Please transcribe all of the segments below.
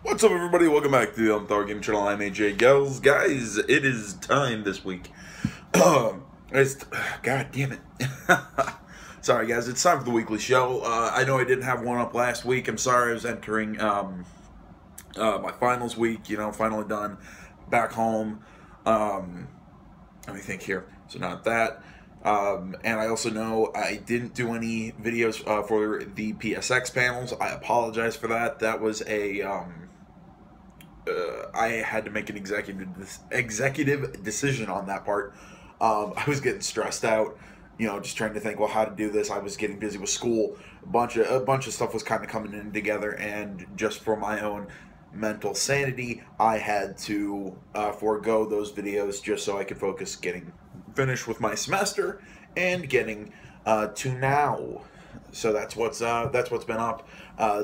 What's up, everybody? Welcome back to the Untitled Game channel. I'm AJ Gels. Guys, it is time this week. God damn it. Sorry, guys. It's time for the weekly show. I know I didn't have one up last week. I'm sorry. I was entering my finals week. You know, finally done. Back home. Let me think here. So not that. And I also know I didn't do any videos for the PSX panels. I apologize for that. That was a I had to make an executive decision on that part. I was getting stressed out, you know, just trying to think, well, how to do this. I was getting busy with school. A bunch of stuff was kind of coming in together, and just for my own mental sanity, I had to forego those videos just so I could focus getting finished with my semester and getting to now. So that's what's been up.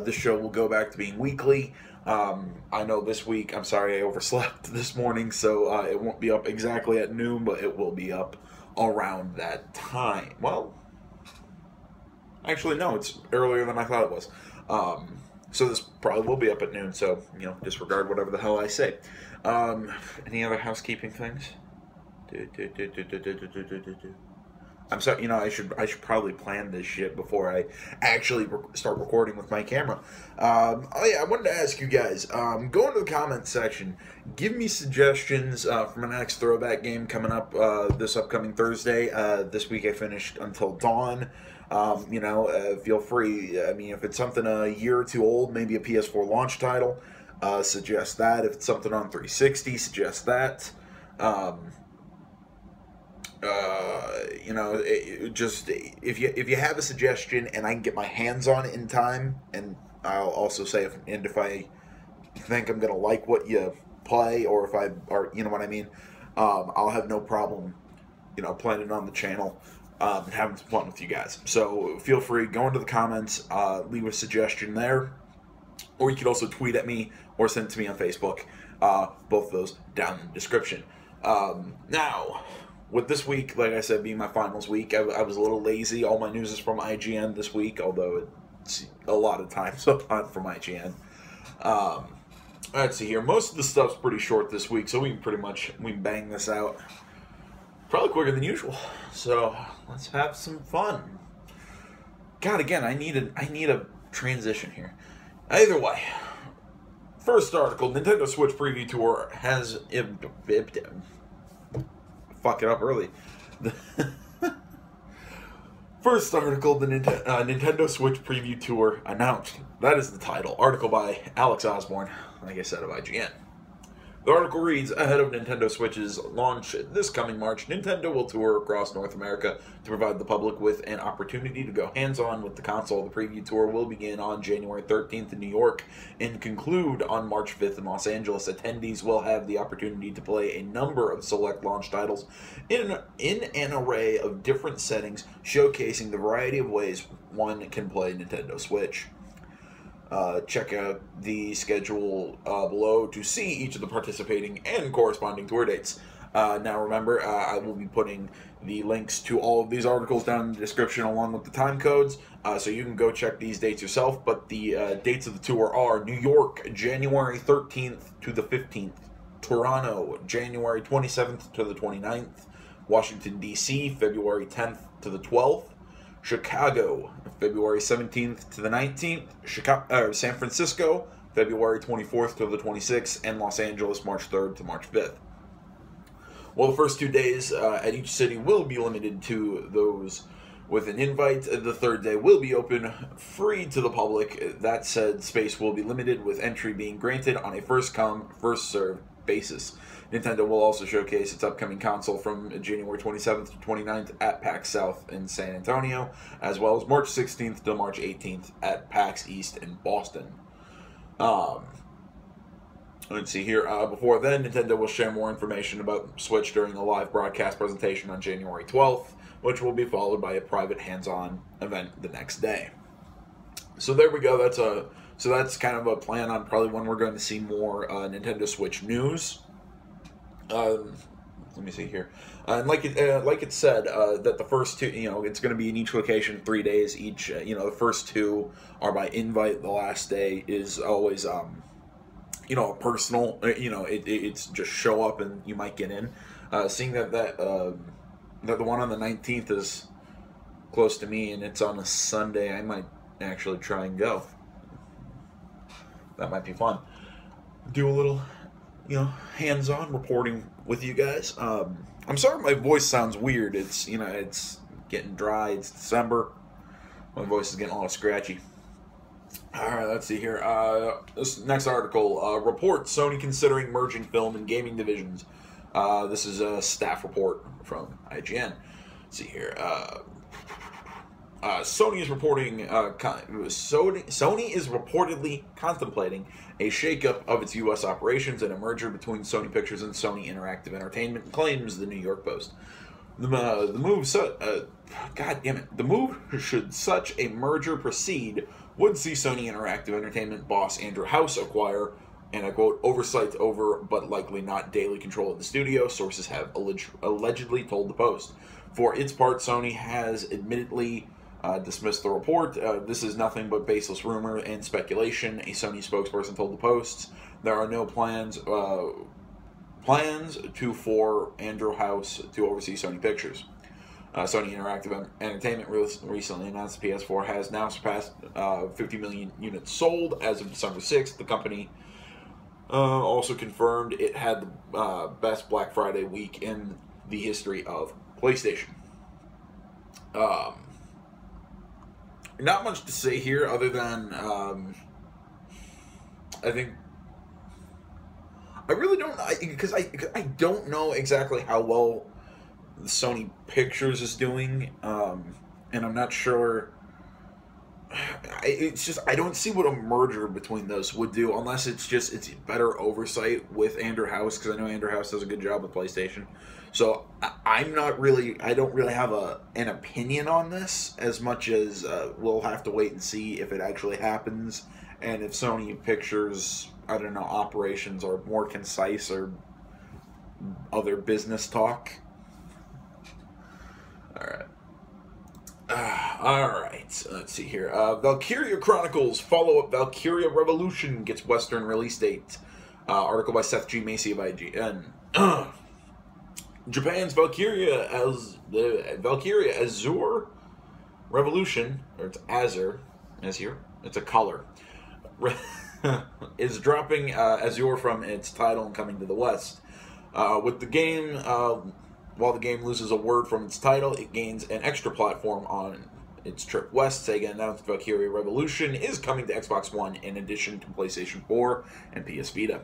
This show will go back to being weekly. I know this week, I'm sorry I overslept this morning, so it won't be up exactly at noon, but it will be up around that time. Well, actually, no, it's earlier than I thought it was. So this probably will be up at noon, so, you know, disregard whatever the hell I say. Any other housekeeping things? I'm sorry, you know, I should probably plan this shit before I actually start recording with my camera. Oh yeah, I wanted to ask you guys, go into the comments section, give me suggestions for my next throwback game coming up this upcoming Thursday. This week I finished Until Dawn. You know, feel free. I mean, if it's something a year or two old, maybe a PS4 launch title, suggest that. If it's something on 360, suggest that. You know, just if you have a suggestion and I can get my hands on it in time, and I'll also say if I think I'm gonna like what you play, or you know what I mean, I'll have no problem, you know, playing it on the channel, and having some fun with you guys. So feel free, go into the comments, leave a suggestion there, or you can also tweet at me or send it to me on Facebook. Both of those down in the description. Now, with this week, like I said, being my finals week, I was a little lazy. All my news is from IGN this week, although it's a lot of times not from IGN. Let's see here. Most of the stuff's pretty short this week, so we can bang this out probably quicker than usual. So let's have some fun. God, again, I need a transition here. Either way, first article: Nintendo Switch Preview Tour has fuck it up early. First article, the Nintendo Switch Preview Tour announced. That is the title. Article by Alex Osborne, like I said, of IGN. The article reads, ahead of Nintendo Switch's launch this coming March, Nintendo will tour across North America to provide the public with an opportunity to go hands-on with the console. The preview tour will begin on January 13th in New York and conclude on March 5th in Los Angeles. Attendees will have the opportunity to play a number of select launch titles in an array of different settings, showcasing the variety of ways one can play Nintendo Switch. Check out the schedule below to see each of the participating and corresponding tour dates. Now remember, I will be putting the links to all of these articles down in the description along with the time codes, so you can go check these dates yourself. But the dates of the tour are New York, January 13th to the 15th. Toronto, January 27th to the 29th. Washington, D.C., February 10th to the 12th. Chicago, February 17th to the 19th, San Francisco, February 24th to the 26th, and Los Angeles, March 3rd to March 5th. Well, the first 2 days at each city will be limited to those with an invite. The third day will be open, free to the public. That said, space will be limited, with entry being granted on a first-come, first-served basis. Nintendo will also showcase its upcoming console from January 27th to 29th at PAX South in San Antonio, as well as March 16th to March 18th at PAX East in Boston. Let's see here. Before then, Nintendo will share more information about Switch during a live broadcast presentation on January 12th, which will be followed by a private hands-on event the next day. So there we go. That's kind of a plan on probably when we're going to see more Nintendo Switch news. Let me see here. And like it said, that the first two, you know, it's going to be in each location 3 days each. You know, the first two are by invite. The last day is always you know, a personal, you know, it's just show up and you might get in. Seeing that that the one on the 19th is close to me and it's on a Sunday, I might actually try and go. That might be fun. Do a little, you know, hands-on reporting with you guys. I'm sorry my voice sounds weird. It's, you know, it's getting dry. It's December. My voice is getting a little scratchy. All right, let's see here. This next article, report Sony considering merging film and gaming divisions. This is a staff report from IGN. Let's see here. Sony is reporting. Sony is reportedly contemplating a shakeup of its U.S. operations and a merger between Sony Pictures and Sony Interactive Entertainment, claims the New York Post. The move, should such a merger proceed, would see Sony Interactive Entertainment boss Andrew House acquire, and I quote, oversight over, but likely not daily control of the studio, sources have allegedly told the Post. For its part, Sony has admittedly dismissed the report. This is nothing but baseless rumor and speculation, a Sony spokesperson told the Post. There are no plans for Andrew House to oversee Sony Pictures. Sony Interactive Entertainment recently announced the PS4 has now surpassed 50 million units sold as of December 6th. The company also confirmed it had the best Black Friday week in the history of PlayStation. Not much to say here other than I think I really don't, because I don't know exactly how well Sony Pictures is doing, and I'm not sure. It's just I don't see what a merger between those would do unless it's better oversight with Andrew House, because I know Andrew House does a good job with PlayStation. So I don't really have an opinion on this as much as we'll have to wait and see if it actually happens, and if Sony Pictures, I don't know, operations are more concise or other business talk. All right. Let's see here. Valkyria Chronicles follow-up Valkyria Revolution gets Western release date. Article by Seth G. Macy of IGN. Japan's Valkyria Azure Revolution, or it's Azure, as here, it's a color, is dropping Azure from its title and coming to the West. With the game, while the game loses a word from its title, it gains an extra platform on its trip west. Sega announced Valkyria Revolution is coming to Xbox One in addition to PlayStation 4 and PS Vita.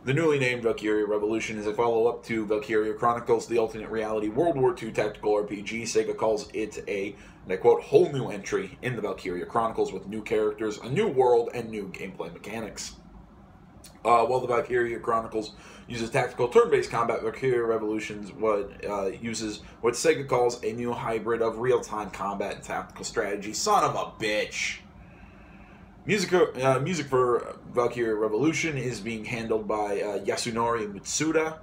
The newly named Valkyria Revolution is a follow-up to Valkyria Chronicles, the alternate reality World War II tactical RPG. Sega calls it a, and I quote, whole new entry in the Valkyria Chronicles with new characters, a new world, and new gameplay mechanics. While the Valkyria Chronicles uses tactical turn-based combat, Valkyria Revolutions uses what Sega calls a new hybrid of real-time combat and tactical strategy. Son of a bitch! Music for Valkyria Revolution is being handled by Yasunori Mitsuda,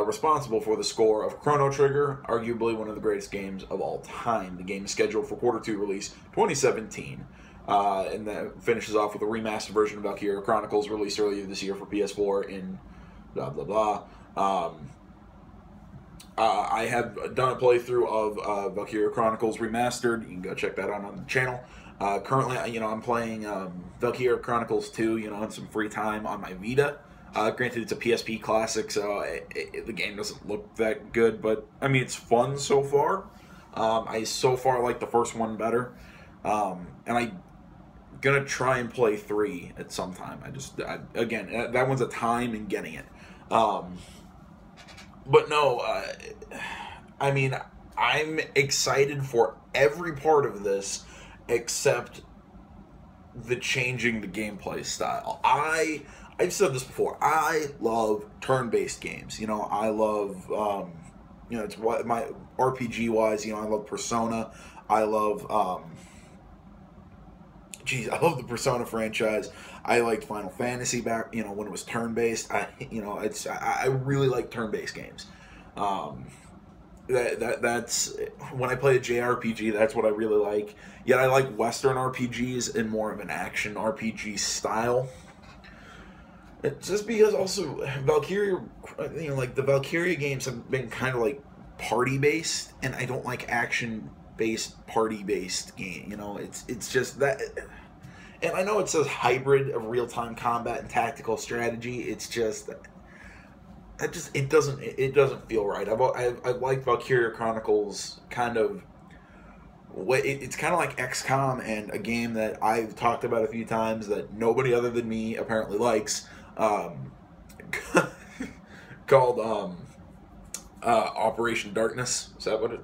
responsible for the score of Chrono Trigger, arguably one of the greatest games of all time. The game is scheduled for Q2 release 2017. And that finishes off with a remastered version of Valkyria Chronicles released earlier this year for PS4 in blah blah blah. I have done a playthrough of Valkyria Chronicles Remastered. You can go check that out on the channel. Currently, I'm playing Valkyria Chronicles 2, on some free time on my Vita. Granted, it's a PSP classic, so the game doesn't look that good, but, I mean, it's fun so far. I so far like the first one better. And I'm gonna try and play 3 at some time. Again, that one's a time in getting it. But no, I mean, I'm excited for every part of this except the changing the gameplay style. I've said this before. I love turn-based games. I love, it's what my RPG-wise. I love Persona. I love, I love the Persona franchise. I liked Final Fantasy back, when it was turn-based. I really like turn-based games. That's when I play a JRPG. That's what I really like. Yet I like Western RPGs in more of an action RPG style. It's just because also Valkyria, like the Valkyria games have been kind of like party based, and I don't like action based party based game. It's just that, and I know it says hybrid of real time combat and tactical strategy. It's just that just it doesn't feel right. I like Valkyria Chronicles kind of. It's kind of like XCOM, and a game that I've talked about a few times that nobody other than me apparently likes, called Operation Darkness. Is that what it?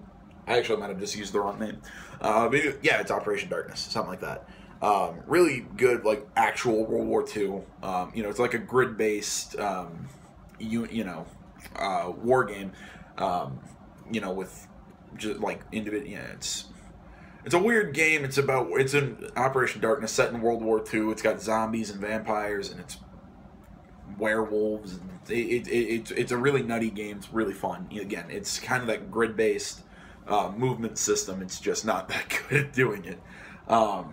I actually might have just used the wrong name. But yeah, it's Operation Darkness, something like that. Really good, like actual World War II. It's like a grid-based, war game. With just like individual. Yeah, it's a weird game. It's an Operation Darkness set in World War II. It's got zombies and vampires, and it's werewolves. And it's a really nutty game. It's really fun. Again, it's kind of that grid-based movement system. It's just not that good at doing it. That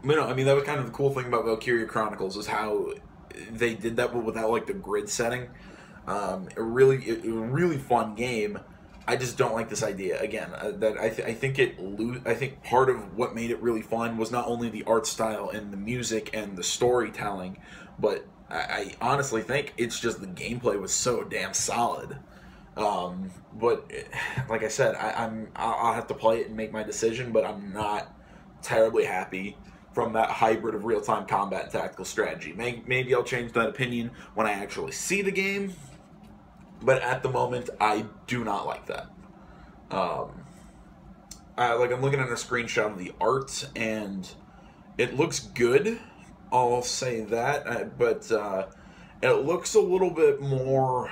was kind of the cool thing about Valkyria Chronicles is how they did that, but without like the grid setting. A really fun game. I just don't like this idea. Again, I think part of what made it really fun was not only the art style and the music and the storytelling, but I honestly think it's just the gameplay was so damn solid. But like I said, I'll have to play it and make my decision, but I'm not terribly happy from that hybrid of real-time combat and tactical strategy. Maybe I'll change that opinion when I actually see the game. But at the moment, I do not like that. I'm looking at a screenshot of the art, and it looks good. I'll say that, but it looks a little bit more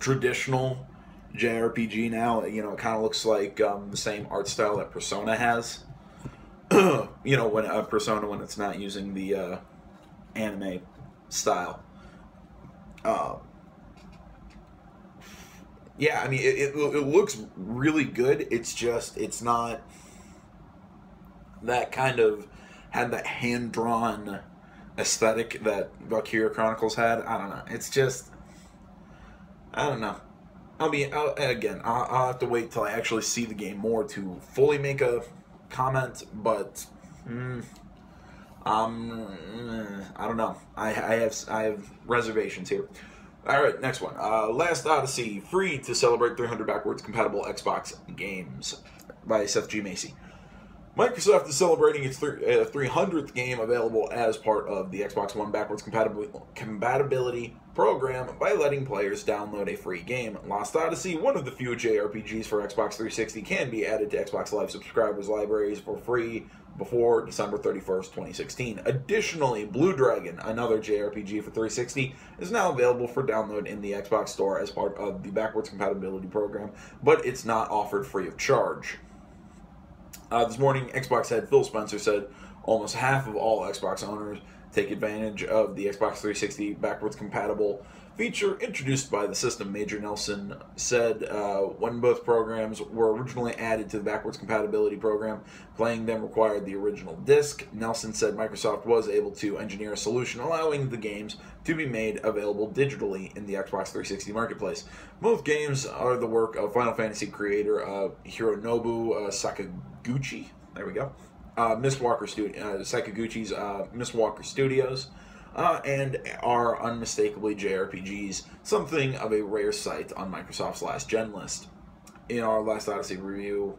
traditional JRPG now. It kind of looks like the same art style that Persona has. Persona when it's not using the anime style. Yeah, it looks really good. It's not that kind of had that hand-drawn aesthetic that Valkyria Chronicles had. I don't know. It's just, I don't know. I'll have to wait till I actually see the game more to fully make a comment, but I don't know. I have reservations here. Alright, next one. Last Odyssey, free to celebrate 300 backwards compatible Xbox games by Seth G. Macy. Microsoft is celebrating its 300th game available as part of the Xbox One backwards compatibility program by letting players download a free game. Lost Odyssey, one of the few JRPGs for Xbox 360, can be added to Xbox Live subscribers' libraries for free before December 31st, 2016. Additionally, Blue Dragon, another JRPG for 360, is now available for download in the Xbox Store as part of the backwards compatibility program, but it's not offered free of charge. This morning, Xbox head Phil Spencer said almost half of all Xbox owners take advantage of the Xbox 360 backwards compatible feature introduced by the system. Major Nelson said when both programs were originally added to the backwards compatibility program, playing them required the original disc. Nelson said Microsoft was able to engineer a solution allowing the games to be made available digitally in the Xbox 360 marketplace. Both games are the work of Final Fantasy creator Hironobu Sakaguchi. There we go. Sakaguchi's Mistwalker Studios. And are unmistakably JRPGs, something of a rare sight on Microsoft's last-gen list. In our Last Odyssey review,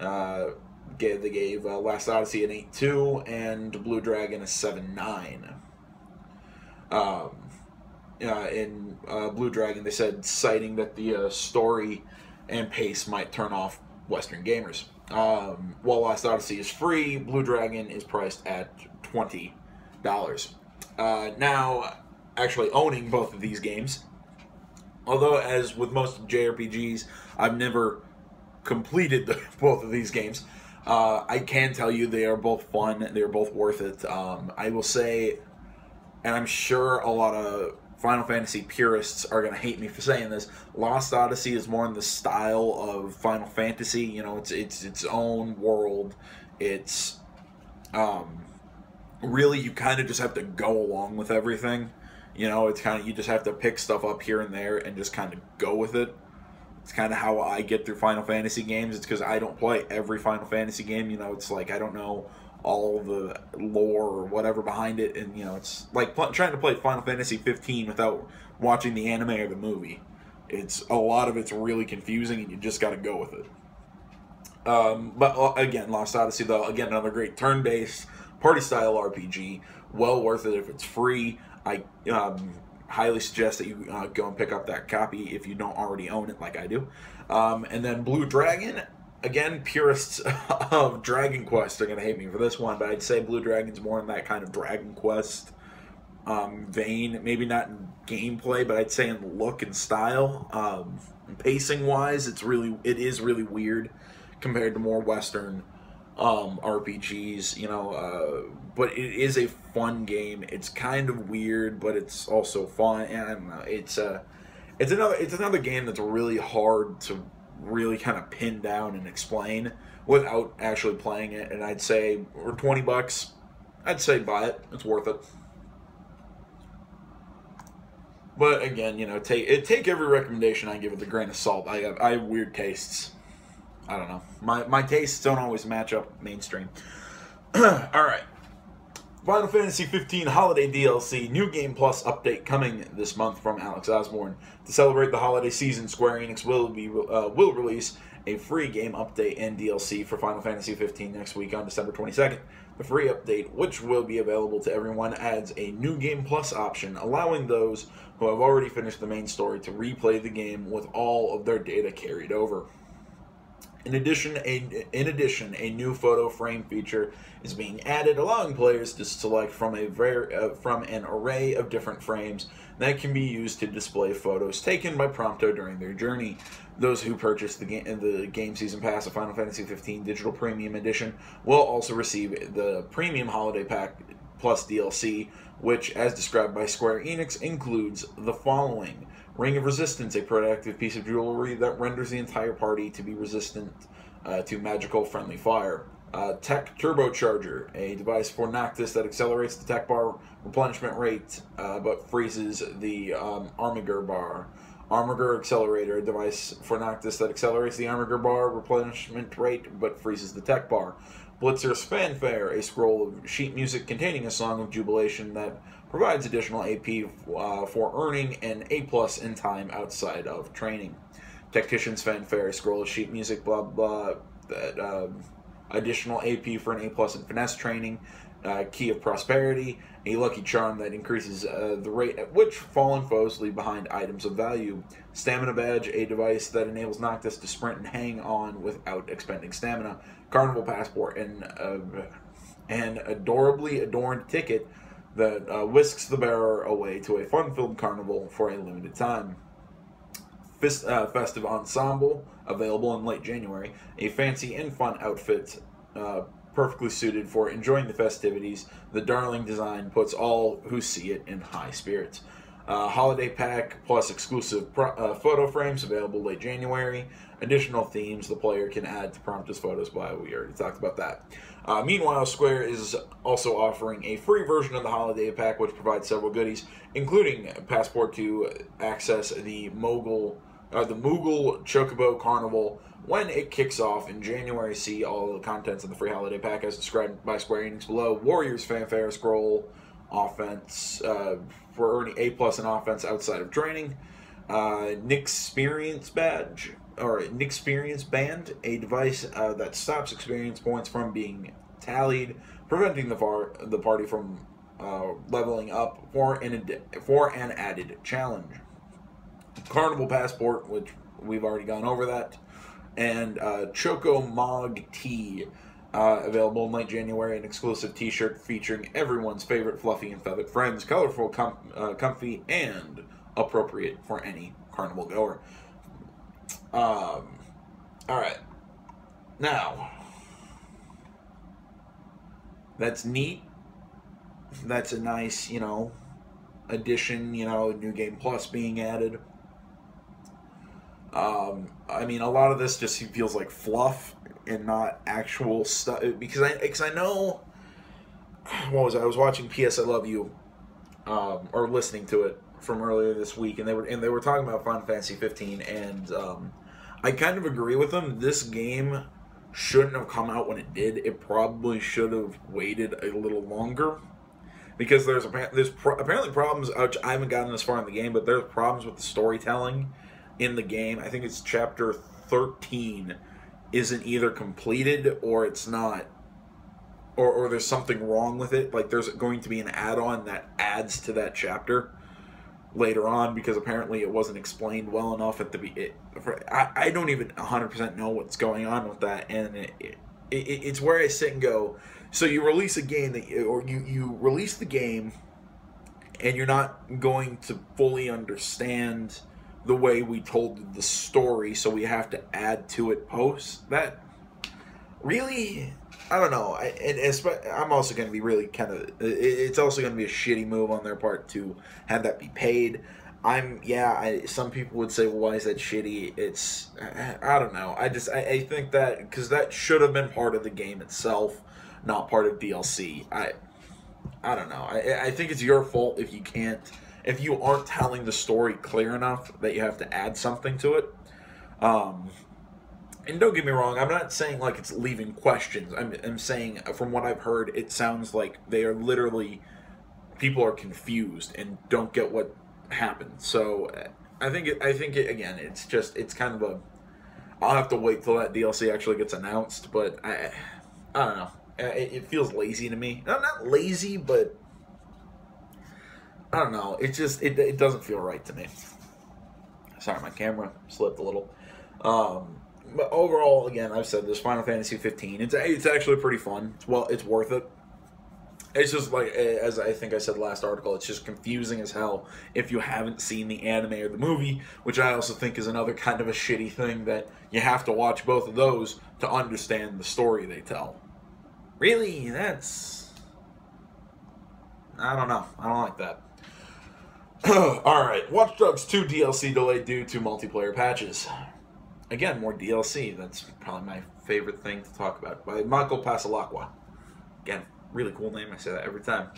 they gave Last Odyssey an 8.2 and Blue Dragon a 7.9. In Blue Dragon, they said, citing that the story and pace might turn off Western gamers. While Last Odyssey is free, Blue Dragon is priced at $20. Now, actually owning both of these games, although as with most JRPGs, I've never completed both of these games, I can tell you they are both fun, they are both worth it. I will say, and I'm sure a lot of Final Fantasy purists are going to hate me for saying this, Lost Odyssey is more in the style of Final Fantasy. It's its own world. It's really you kind of just have to go along with everything. You know, it's kind of, you just have to pick stuff up here and there and just kind of go with it. It's kind of how I get through Final Fantasy games. It's because I don't play every Final Fantasy game. You know, it's like I don't know all the lore or whatever behind it. And, you know, it's like trying to play Final Fantasy 15 without watching the anime or the movie. It's a lot of it's really confusing and you just got to go with it. But again, Lost Odyssey, though, again, another great turn-based party-style RPG. Well worth it if it's free. I highly suggest that you go and pick up that copy if you don't already own it like I do. And then Blue Dragon, again, purists of Dragon Quest are going to hate me for this one, but I'd say Blue Dragon's more in that kind of Dragon Quest vein. Maybe not in gameplay, but I'd say in look and style. Pacing-wise, it is really weird compared to more Western RPGs, you know, but it is a fun game. It's kind of weird, but it's also fun, and I don't know, it's another game that's really hard to really kind of pin down and explain without actually playing it. And I'd say for $20, I'd say buy it. It's worth it. But again, you know, take every recommendation I give with a grain of salt. I have weird tastes. I don't know. My tastes don't always match up mainstream. Alright. Final Fantasy 15 Holiday DLC New Game Plus update coming this month from Alex Osborne. To celebrate the holiday season, Square Enix will release a free game update and DLC for Final Fantasy 15 next week on December 22nd. The free update, which will be available to everyone, adds a New Game Plus option, allowing those who have already finished the main story to replay the game with all of their data carried over. In addition, a new photo frame feature is being added, allowing players to select from an array of different frames that can be used to display photos taken by Prompto during their journey. Those who purchase the Game Season Pass of Final Fantasy 15 Digital Premium Edition will also receive the Premium Holiday Pack Plus DLC, which, as described by Square Enix, includes the following: Ring of Resistance, a proactive piece of jewelry that renders the entire party to be resistant to magical friendly fire. Tech Turbocharger, a device for Noctis that accelerates the tech bar replenishment rate but freezes the Armiger bar. Armiger Accelerator, a device for Noctis that accelerates the Armiger bar replenishment rate but freezes the tech bar. Blitzer's Fanfare, a scroll of sheet music containing a song of jubilation that provides additional AP for earning an A+ in time outside of training. Tactician's Fanfare, a scroll of sheet music, blah blah, that additional AP for an A+ in finesse training. Key of Prosperity, a lucky charm that increases the rate at which fallen foes leave behind items of value. Stamina Badge, a device that enables Noctis to sprint and hang on without expending stamina. Carnival Passport, an adorably adorned ticket that whisks the bearer away to a fun-filled carnival for a limited time. Festive Ensemble, available in late January, a fancy and fun outfit perfectly suited for enjoying the festivities. The darling design puts all who see it in high spirits. Holiday Pack plus exclusive photo frames, available late January. Additional themes the player can add to Prompto's photos. By we already talked about that. Meanwhile, Square is also offering a free version of the Holiday Pack, which provides several goodies, including passport to access the Moogle Chocobo Carnival when it kicks off in January. See all the contents of the free Holiday Pack as described by Square Enix below. Warriors Fanfare scroll offense for earning A+ in offense outside of training. Nixperience Badge, or Nixperience Band, a device that stops experience points from being tallied, preventing the party from leveling up for an added challenge. Carnival Passport, which we've already gone over that, and Choco Mog Tea, available in late January, an exclusive t-shirt featuring everyone's favorite fluffy and feathered friends, colorful, comfy, and appropriate for any carnival goer. Alright. Now, that's neat. That's a nice, addition, New Game Plus being added. I mean, a lot of this just feels like fluff and not actual stuff, because I know what was it? I was watching P.S. I Love You, or listening to it from earlier this week, and they were talking about Final Fantasy 15, and I kind of agree with them. This game shouldn't have come out when it did. It probably should have waited a little longer, because there's apparently problems. Which I haven't gotten this far in the game, but there's problems with the storytelling in the game. I think it's chapter 13 isn't either completed, or it's not, or there's something wrong with it. Like, there's going to be an add-on that adds to that chapter later on, because apparently it wasn't explained well enough at the I don't even 100% know what's going on with that, and it's where I sit and go, so you release a game or you release the game, and you're not going to fully understand the way we told the story, so we have to add to it post. That really, I don't know. I'm also going to be really it's also going to be a shitty move on their part to have that be paid. Some people would say, well, why is that shitty? I don't know. I think that, because that should have been part of the game itself, not part of DLC. I don't know. I think it's your fault if you aren't telling the story clear enough that you have to add something to it. And don't get me wrong, I'm not saying like it's leaving questions. I'm saying, from what I've heard, it sounds like they are literally, people are confused and don't get what happened. So I think again, it's kind of I'll have to wait till that DLC actually gets announced. But I don't know. It feels lazy to me. No, not lazy, but I don't know. It doesn't feel right to me. Sorry, my camera slipped a little. But overall, again, I've said this, Final Fantasy 15, it's actually pretty fun. It's worth it. It's just like, as I think I said last article, it's just confusing as hell if you haven't seen the anime or the movie, which I also think is another kind of a shitty thing, that you have to watch both of those to understand the story they tell. Really, I don't know. I don't like that. Alright, Watch Dogs 2 DLC delayed due to multiplayer patches. Again, more DLC. That's probably my favorite thing to talk about. By Mako Pasalakwa. Again, really cool name. I say that every time.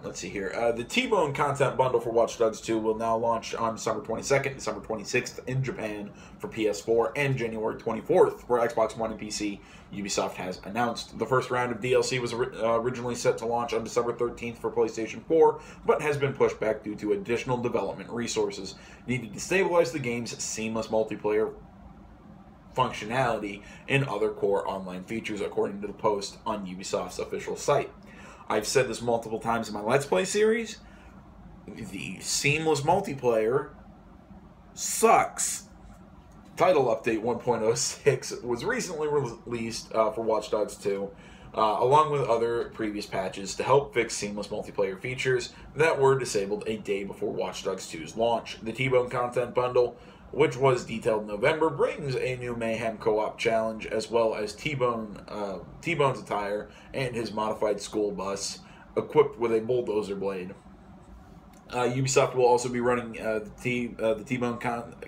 Let's see here. The T-Bone content bundle for Watch Dogs 2 will now launch on December 22nd, December 26th in Japan for PS4, and January 24th for Xbox One and PC, Ubisoft has announced. The first round of DLC was originally set to launch on December 13th for PlayStation 4, but has been pushed back due to additional development resources needed to stabilize the game's seamless multiplayer functionality and other core online features, according to the post on Ubisoft's official site. I've said this multiple times in my Let's Play series. The seamless multiplayer sucks. Title Update 1.06 was recently released for Watch Dogs 2, along with other previous patches to help fix seamless multiplayer features that were disabled a day before Watch Dogs 2's launch. The T-Bone content bundle, which was detailed in November, brings a new Mayhem co-op challenge, as well as T-Bone's attire and his modified school bus, equipped with a bulldozer blade. Ubisoft will also be running the T-Bone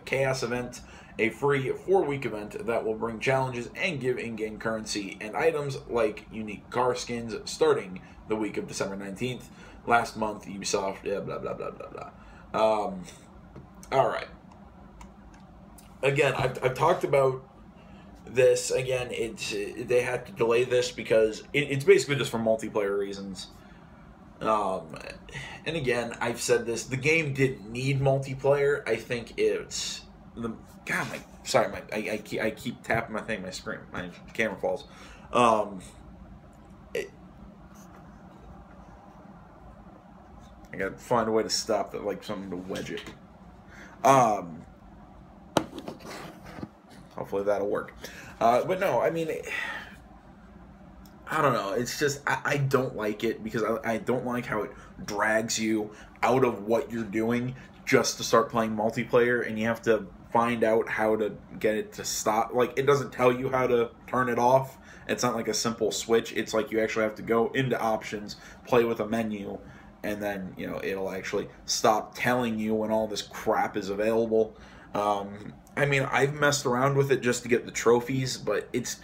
Chaos event, a free 4-week event that will bring challenges and give in-game currency and items like unique car skins starting the week of December 19th. Last month, Ubisoft, blah, blah, blah, blah, blah. Alright. Again, I've talked about this. Again, they had to delay this because it's basically just for multiplayer reasons. And again, I've said this. The game didn't need multiplayer. I think it's the I keep tapping my thing. My screen, my camera falls. I gotta find a way to stop that, like something to wedge it. Hopefully that'll work. But no, I mean, I don't know. It's just, I don't like it because I don't like how it drags you out of what you're doing just to start playing multiplayer, and you have to find out how to get it to stop. Like, it doesn't tell you how to turn it off. It's not like a simple switch. It's like you actually have to go into options, play with a menu, and then, you know, it'll actually stop telling you when all this crap is available. I mean, I've messed around with it just to get the trophies, but it's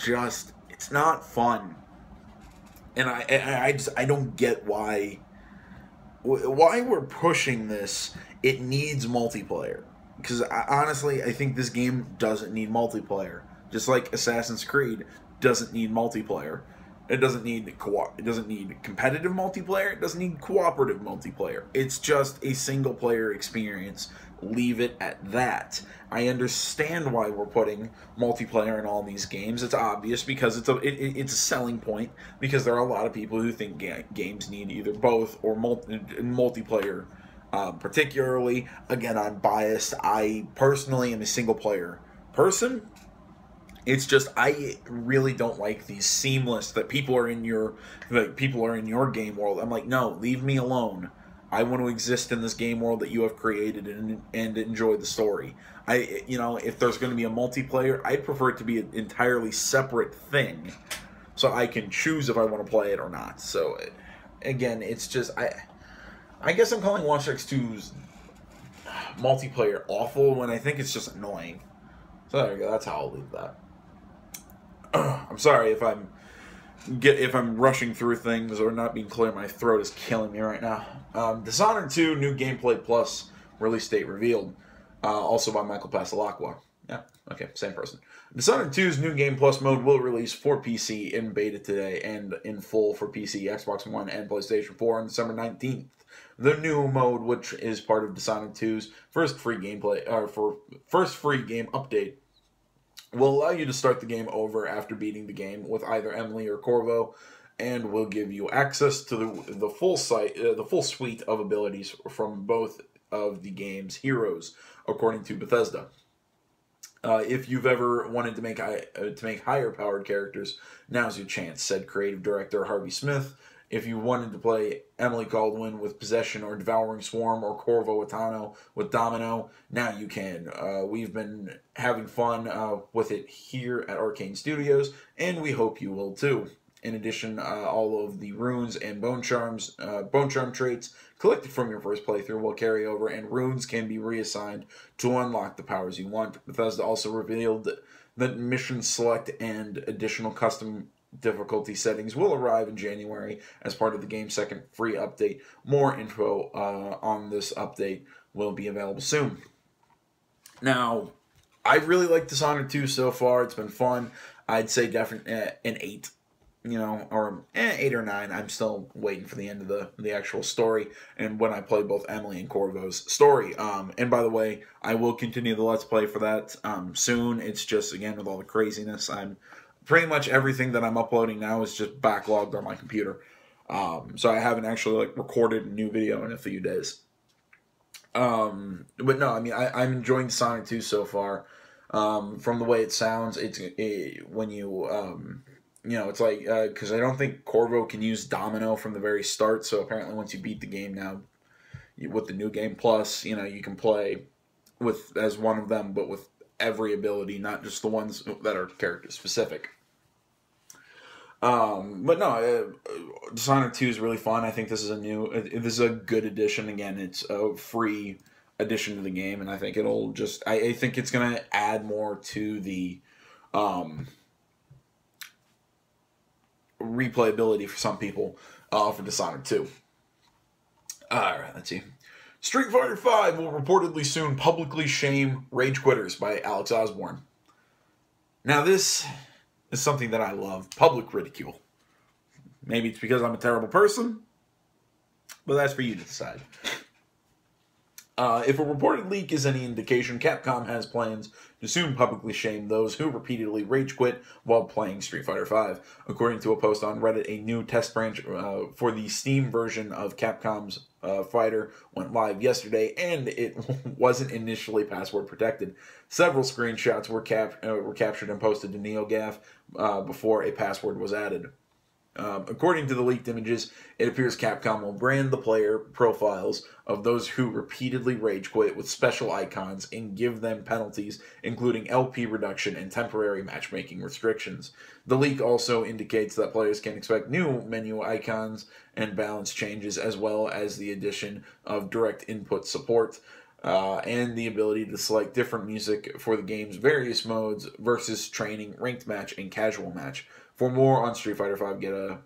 not fun. And I don't get why we're pushing this. It needs multiplayer. Because honestly, I think this game doesn't need multiplayer. Just like Assassin's Creed doesn't need multiplayer. It doesn't need it doesn't need competitive multiplayer. It doesn't need cooperative multiplayer. It's just a single player experience. Leave it at that. I understand why we're putting multiplayer in all these games. It's obvious because it's a selling point, because there are a lot of people who think games need either both or multiplayer. Particularly, again, I'm biased. I personally am a single player person. It's just I really don't like these seamless that people are in your game world. I'm like, no, leave me alone. I want to exist in this game world that you have created and enjoy the story. If there's going to be a multiplayer, I'd prefer it to be an entirely separate thing, so I can choose if I want to play it or not. So, again, it's just I guess I'm calling Watch Dogs 2's multiplayer awful when I think it's just annoying. So there you go. That's how I'll leave that. I'm sorry if I'm rushing through things or not being clear. My throat is killing me right now. Dishonored 2 new gameplay plus release date revealed. Also by Michael Pasalacqua. Yeah, okay, same person. Dishonored 2's new game plus mode will release for PC in beta today and in full for PC, Xbox One, and PlayStation 4 on December 19th. The new mode, which is part of Dishonored 2's first free game update, will allow you to start the game over after beating the game with either Emily or Corvo, and will give you access to the full suite of abilities from both of the game's heroes, according to Bethesda. If you've ever wanted to make higher powered characters, now's your chance, said creative director Harvey Smith. If you wanted to play Emily Caldwin with Possession or Devouring Swarm, or Corvo Atano with Domino, now you can. We've been having fun with it here at Arcane Studios, and we hope you will too. In addition, all of the runes and bone charm traits collected from your first playthrough will carry over, and runes can be reassigned to unlock the powers you want. Bethesda also revealed that mission select and additional custom difficulty settings will arrive in January as part of the game's second free update. More info on this update will be available soon. Now, I really like Dishonored 2 so far. It's been fun. I'd say definitely an 8. Or 8 or 9. I'm still waiting for the end of the actual story, and when I play both Emily and Corvo's story. And by the way, I will continue the Let's Play for that soon. It's just, again, with all the craziness, pretty much everything that I'm uploading now is just backlogged on my computer. So I haven't actually recorded a new video in a few days. But no, I mean, I'm enjoying Sonic 2 so far. From the way it sounds, when you it's like, because I don't think Corvo can use Domino from the very start, so apparently once you beat the game now, with the new game plus, you can play as one of them, but with every ability, not just the ones that are character specific. But no, Dishonored 2 is really fun. I think this is a good addition. Again, it's a free addition to the game, and I think it'll I think it's going to add more to the replayability for some people for Dishonored 2. Alright, let's see. Street Fighter V will reportedly soon publicly shame rage quitters by Alex Osborne. Now this is something that I love, public ridicule. Maybe it's because I'm a terrible person, but that's for you to decide. If a reported leak is any indication, Capcom has plans to soon publicly shame those who repeatedly rage quit while playing Street Fighter V. According to a post on Reddit, a new test branch for the Steam version of Capcom's Fighter went live yesterday, and it wasn't initially password protected. Several screenshots were captured and posted to NeoGAF before a password was added. According to the leaked images, it appears Capcom will brand the player profiles of those who repeatedly rage quit with special icons and give them penalties, including LP reduction and temporary matchmaking restrictions. The leak also indicates that players can expect new menu icons and balance changes, as well as the addition of direct input support. And the ability to select different music for the game's various modes versus training, ranked match, and casual match. For more on Street Fighter V,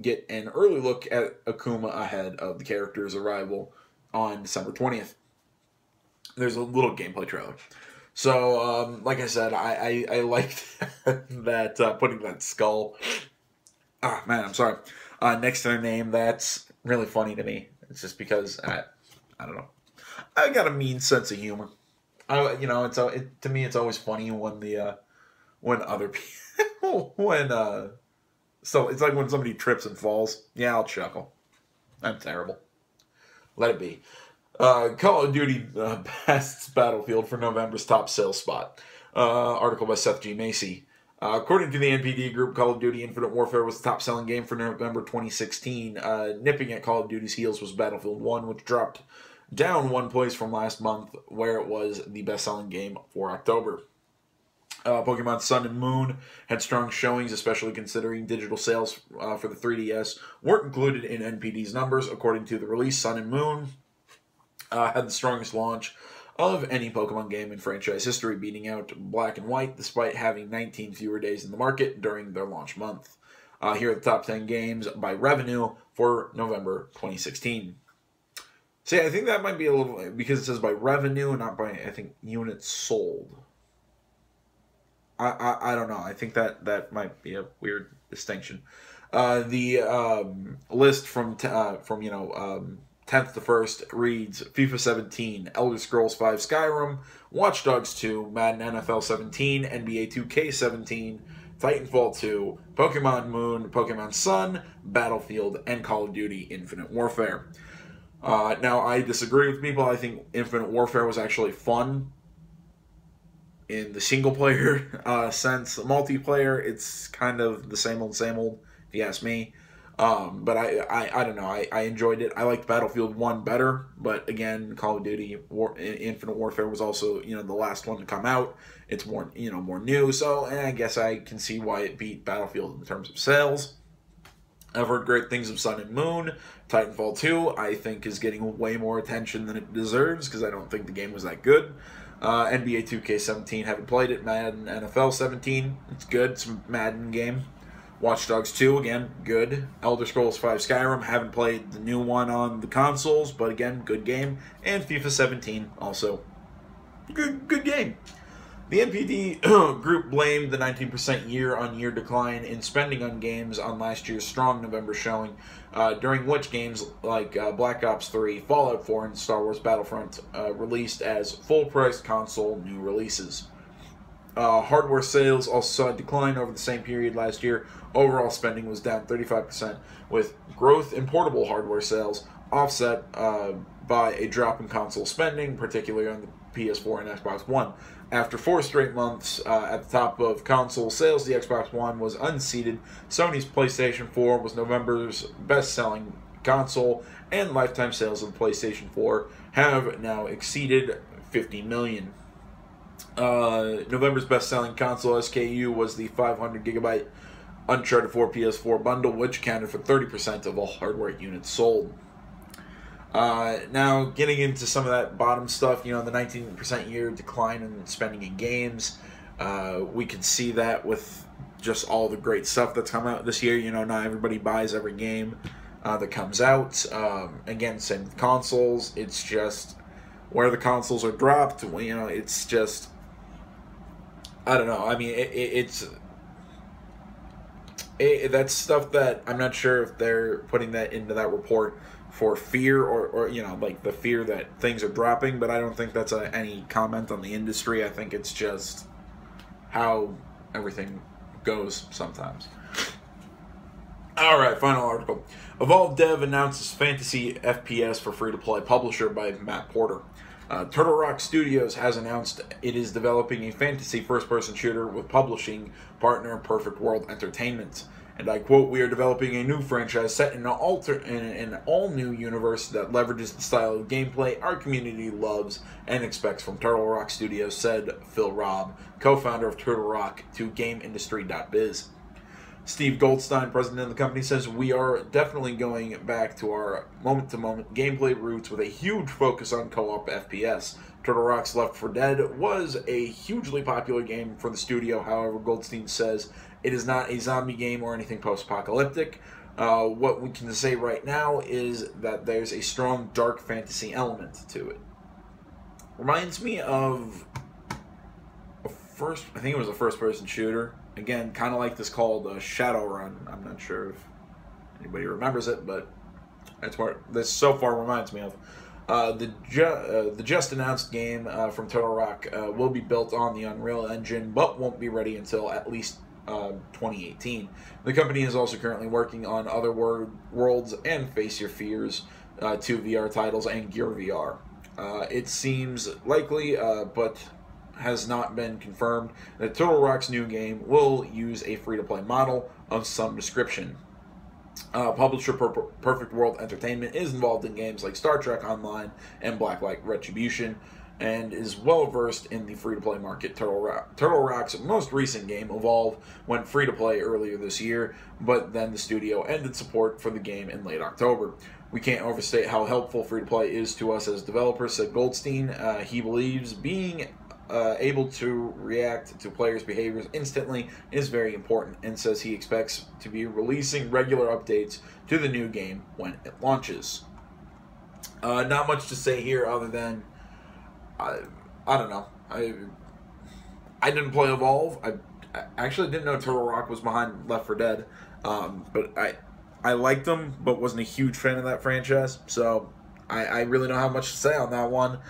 get an early look at Akuma ahead of the character's arrival on December 20th. There's a little gameplay trailer. So, like I said, I liked that putting that skull. Ah, man, I'm sorry. Next to their name, that's really funny to me. It's just because I don't know. I got a mean sense of humor. To me, it's always funny when other people so it's like when somebody trips and falls. Yeah, I'll chuckle. I'm terrible. Let it be. Call of Duty bests Battlefield for November's top sales spot. Article by Seth G. Macy. According to the NPD group, Call of Duty Infinite Warfare was the top-selling game for November 2016. Nipping at Call of Duty's heels was Battlefield 1, which dropped down 1 place from last month, where it was the best-selling game for October. Pokemon Sun and Moon had strong showings, especially considering digital sales for the 3DS weren't included in NPD's numbers. According to the release, Sun and Moon had the strongest launch of any Pokemon game in franchise history, beating out Black and White, despite having 19 fewer days in the market during their launch month. Here are the top 10 games by revenue for November 2016. See, I think that might be a little, because it says by revenue and not by, I think, units sold. I don't know. I think that might be a weird distinction. The list from 10th to 1st reads FIFA 17, Elder Scrolls V Skyrim, Watch Dogs 2, Madden NFL 17, NBA 2K 17, Titanfall 2, Pokemon Moon, Pokemon Sun, Battlefield, and Call of Duty Infinite Warfare. Now, I disagree with people. I think Infinite Warfare was actually fun in the single-player sense. The multiplayer, it's kind of the same old, if you ask me. But I don't know. I enjoyed it. I liked Battlefield 1 better, but again, Call of Duty Infinite Warfare was also, the last one to come out. It's more, more new, so I guess I can see why it beat Battlefield in terms of sales. I've heard great things of Sun and Moon. Titanfall 2, I think, is getting way more attention than it deserves, because I don't think the game was that good. NBA 2K 17, haven't played it. Madden NFL 17, it's good. It's a Madden game. Watch Dogs 2, again, good. Elder Scrolls V Skyrim, haven't played the new one on the consoles, but again, good game. And FIFA 17, also good game. The NPD group blamed the 19% year-on-year decline in spending on games on last year's strong November showing, during which games like Black Ops 3, Fallout 4, and Star Wars Battlefront released as full-price console new releases. Hardware sales also saw a decline over the same period last year. Overall spending was down 35%, with growth in portable hardware sales offset by a drop in console spending, particularly on the PS4 and Xbox One. After 4 straight months at the top of console sales, the Xbox One was unseated. Sony's PlayStation 4 was November's best-selling console, and lifetime sales of the PlayStation 4 have now exceeded 50 million. November's best-selling console SKU was the 500GB Uncharted 4 PS4 bundle, which accounted for 30% of all hardware units sold. Now, getting into some of that bottom stuff, the 19% year decline in spending in games, we can see that with just all the great stuff that's come out this year. Not everybody buys every game that comes out. Again, same with consoles. It's just where the consoles are dropped, it's just, I don't know. I mean, that's stuff that I'm not sure if they're putting that into that report for fear or like the fear that things are dropping, but I don't think that's any comment on the industry. I think it's just how everything goes sometimes. Alright, final article. Evolve Dev announces fantasy FPS for free-to-play publisher by Matt Porter. Turtle Rock Studios has announced it is developing a fantasy first-person shooter with publishing partner Perfect World Entertainment. And I quote, "We are developing a new franchise set in an all-new universe that leverages the style of gameplay our community loves and expects from Turtle Rock Studios," said Phil Robb, co-founder of Turtle Rock, to GameIndustry.biz. Steve Goldstein, president of the company, says, "We are definitely going back to our moment-to-moment gameplay roots with a huge focus on co-op FPS. Turtle Rock's Left 4 Dead was a hugely popular game for the studio. However, Goldstein says it is not a zombie game or anything post-apocalyptic. What we can say right now is that there's a strong dark fantasy element to it." Reminds me of I think it was a first-person shooter. Again, kind of like this called Shadowrun. I'm not sure if anybody remembers it, but that's what this so far reminds me of. The just announced game from Turtle Rock will be built on the Unreal Engine, but won't be ready until at least 2018. The company is also currently working on Other Worlds and Face Your Fears, 2 VR titles, and Gear VR. It seems likely, but has not been confirmed, that Turtle Rock's new game will use a free-to-play model of some description. Publisher Perfect World Entertainment is involved in games like Star Trek Online and Blacklight Retribution, and is well versed in the free-to-play market. Turtle Rock's most recent game, Evolve, went free-to-play earlier this year, but then the studio ended support for the game in late October. "We can't overstate how helpful free-to-play is to us as developers," said Goldstein. He believes being able to react to players' behaviors instantly is very important, and says he expects to be releasing regular updates to the new game when it launches. Not much to say here other than I don't know. I didn't play Evolve. I actually didn't know Turtle Rock was behind Left 4 Dead, but I liked them, but wasn't a huge fan of that franchise, so I really don't have much to say on that one.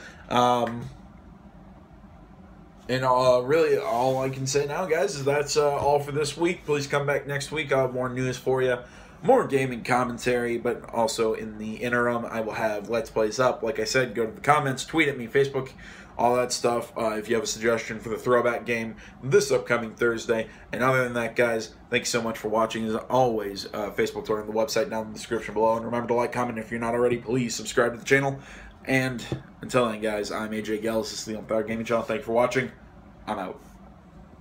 And really, all I can say now, guys, is that's all for this week. Please come back next week. I'll have more news for you, more gaming commentary, but also in the interim, I will have Let's Plays up. Like I said, go to the comments, tweet at me, Facebook, all that stuff. If you have a suggestion for the throwback game this upcoming Thursday. And other than that, guys, thanks so much for watching. As always, Facebook, Twitter, and the website down in the description below. And remember to like, comment, if you're not already, please subscribe to the channel. And until then, guys, I'm AJ Gales. This is the Untitled Gaming Channel. Thank you for watching. I'm out.